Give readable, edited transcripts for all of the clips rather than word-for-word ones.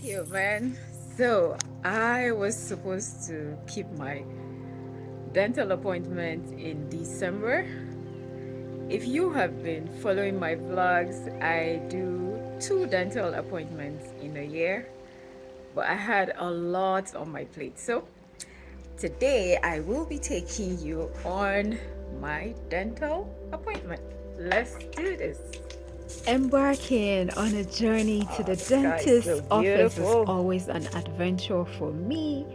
you, man. So, I was supposed to keep my dental appointment in December. If you have been following my vlogs, I do 2 dental appointments in a year, but I had a lot on my plate. So, today I will be taking you on my dental appointment. Let's do this. Embarking on a journey to the dentist's office is always an adventure for me.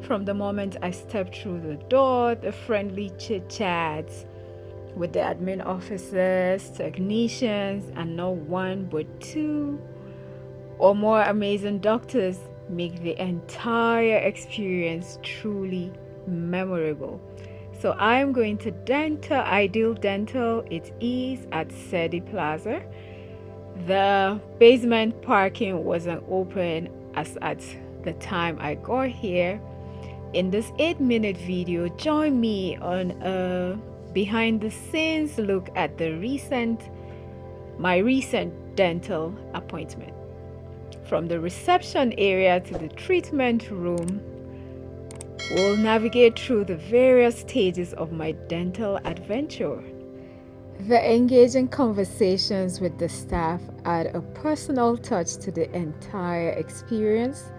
From the moment I step through the door, the friendly chit chats with the admin officers, technicians, and not one but two or more amazing doctors make the entire experience truly memorable. So I'm going to Ideal Dental. It is at Sedi Plaza. The basement parking wasn't open as at the time I got here. In this 8-minute video, join me on a behind the scenes look at my recent dental appointment. From the reception area to the treatment room, we'll navigate through the various stages of my dental adventure. The engaging conversations with the staff add a personal touch to the entire experience,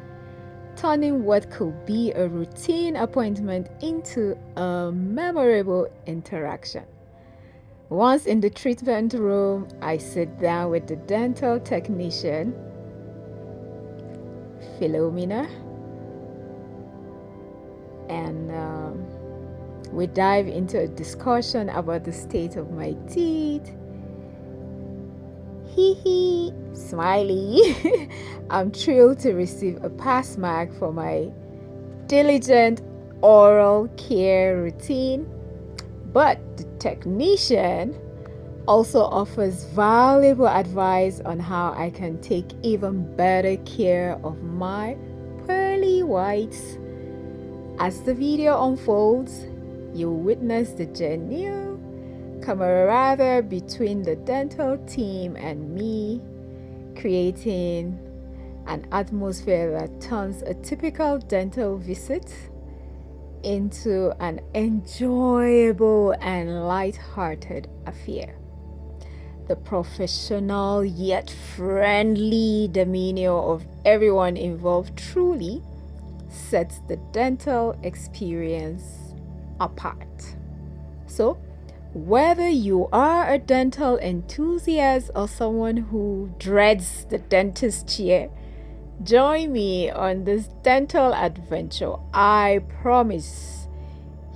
turning what could be a routine appointment into a memorable interaction. Once in the treatment room, I sit down with the dental technician, Philomena, and we dive into a discussion about the state of my teeth. Hee hee, smiley. I'm thrilled to receive a pass mark for my diligent oral care routine, but the technician also offers valuable advice on how I can take even better care of my pearly whites. As the video unfolds, you'll witness the genuine camaraderie between the dental team and me, creating an atmosphere that turns a typical dental visit into an enjoyable and light-hearted affair. The professional yet friendly demeanor of everyone involved truly sets the dental experience apart. So, whether you are a dental enthusiast or someone who dreads the dentist chair, join me on this dental adventure. I promise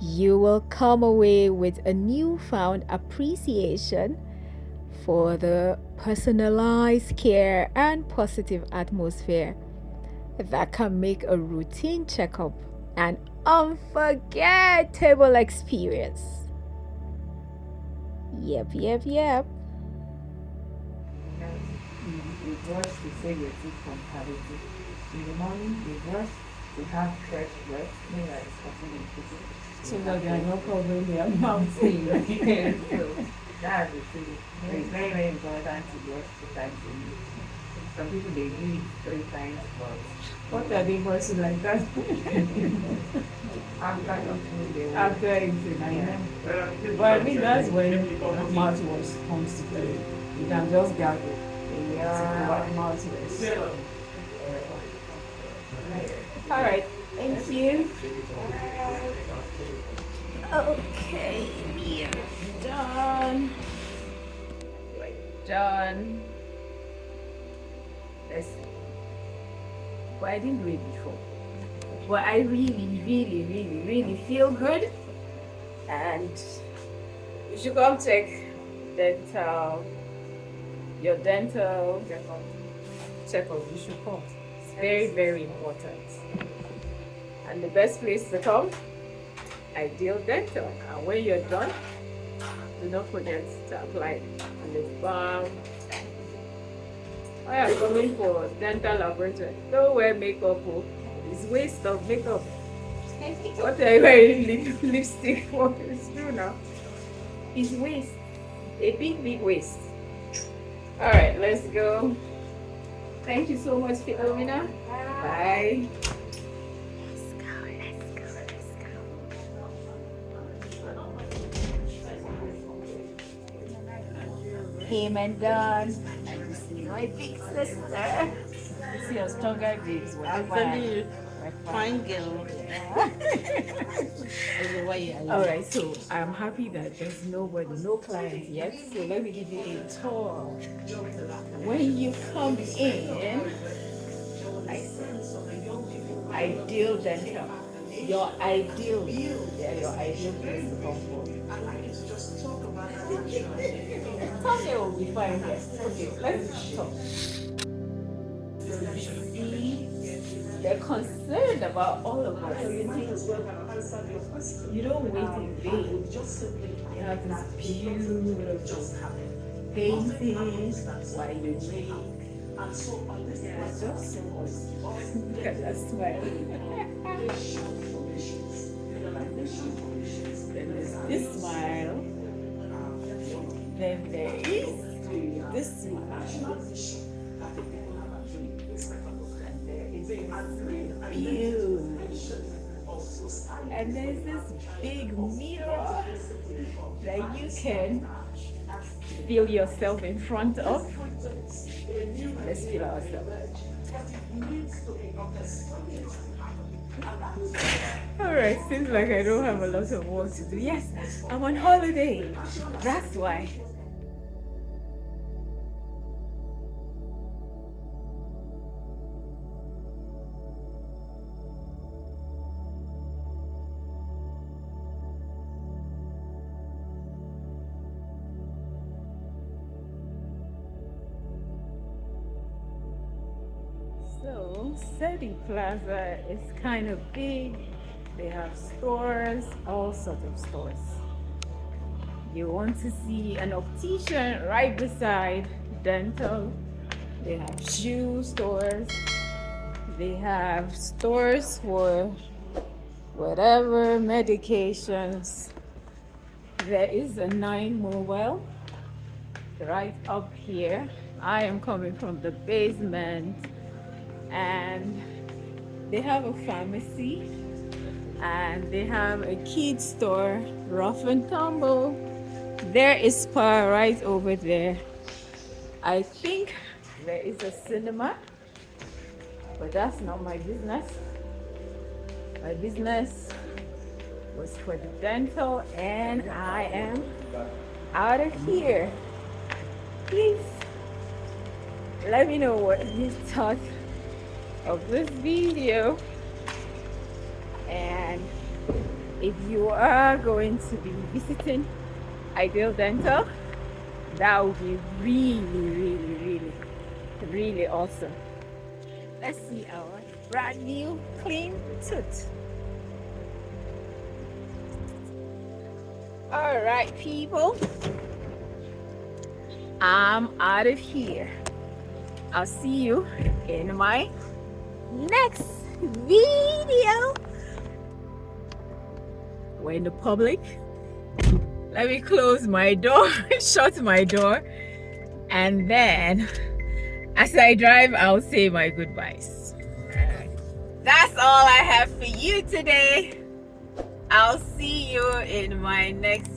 you will come away with a newfound appreciation for the personalized care and positive atmosphere that can make a routine checkup an unforgettable experience. Yep. You brush to save your teeth from cavity. In the morning, you brush to have fresh breath, meaning that it's considered physical. So that they are not covering their mouth. So that's the thing. It's very, very important to brush 2 times a week. Some people they do it 3 times, but what are they brushing like that? After eating, I know. But I think that's when mouthwash comes to play. You can just gargle. Mouthwash. All right, thank you. Okay, we are done. Done. Let's see. But I didn't do it before. But I really feel good. And you should come check your dental checkup. You should come. It's very important. And the best place to come, Ideal Dental. And when you're done, do not forget to apply lip balm. I am coming for dental laboratory. Don't wear makeup. Oh. It's waste of makeup. What are you wearing lipstick for? It's true now. It's waste. A big waste. Alright, let's go. Thank you so much, Philomena. Bye. Came and done. And you see my big sister. You see how stronger grapes were. I'm telling you, fine girl. All right, so I'm happy that there's nobody, no clients yet. So let me give you a tour. When you come in, ideal dental. Your ideal, yeah, your ideal place to come for. Sunday will be fine here. Okay, let's talk. So you see, they're concerned about all of us. You don't wait in vain. You have this beautiful painting while you wait. It's just so awesome. Look at that smile. Then there's this smile. Then there is this smile. And there is this view. And there's this big mirror that you can feel yourself in front of. Let's feel ourselves. Alright, seems like I don't have a lot of work to do. Yes, I'm on holiday. That's why. So, City Plaza is kind of big. They have stores, all sorts of stores. You want to see an optician right beside dental. They have shoe stores. They have stores for whatever medications. There is a 9 Mobile right up here. I am coming from the basement. And they have a pharmacy and they have a kids store, rough and tumble. There is spa right over there. I think there is a cinema, but that's not my business. My business was for the dental, and I am out of here. Please let me know what you thought of this video, and if you are going to be visiting Ideal Dental, that would be really awesome. Let's see our brand new clean tooth. All right, people, I'm out of here. I'll see you in my next video. We're in the public. Let me close my door, shut my door, and then as I drive, I'll say my goodbyes. That's all I have for you today. I'll see you in my next